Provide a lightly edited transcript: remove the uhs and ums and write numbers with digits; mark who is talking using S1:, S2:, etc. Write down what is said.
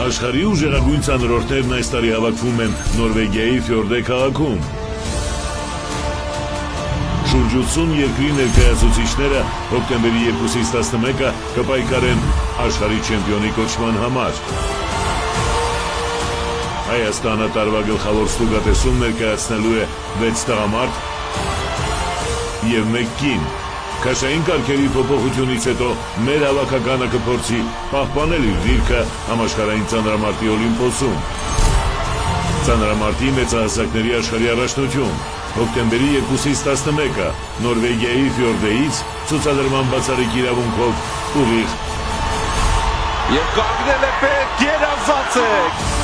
S1: Աշխարհի ուժեղագույն ցանրորդներն այս տարի հավաքվում են Նորվեգիայի Ֆյորդե քաղաքում։ Շուրջ 80 երկրի ներկայացուցիչները հոկտեմբերի 2-ից 11-ը կպայքարեն աշխարհի չեմպիոնի կոչման համար։ Հայաստանը տարվա գլխավոր ստուգատեսում ներկայացնելու է 6 տղամարդ և 1 կին։ Քաշային կարգերի փոփոխությունից հետո մեր հավաքականը կփորձի պահպանել իր դիրքը համաշխարհային ծանրամարտի օլիմպոսում։ Ծանրամարտի մեծահասակների աշխարհի առաջնություն հոկտեմբերի 2-ից 11-ը Նորվեգիայի Ֆյորդեից ցուցադրման բացառիկ իրավունքով ուղիղ
S2: Եվ կանգնել է պետք երազած է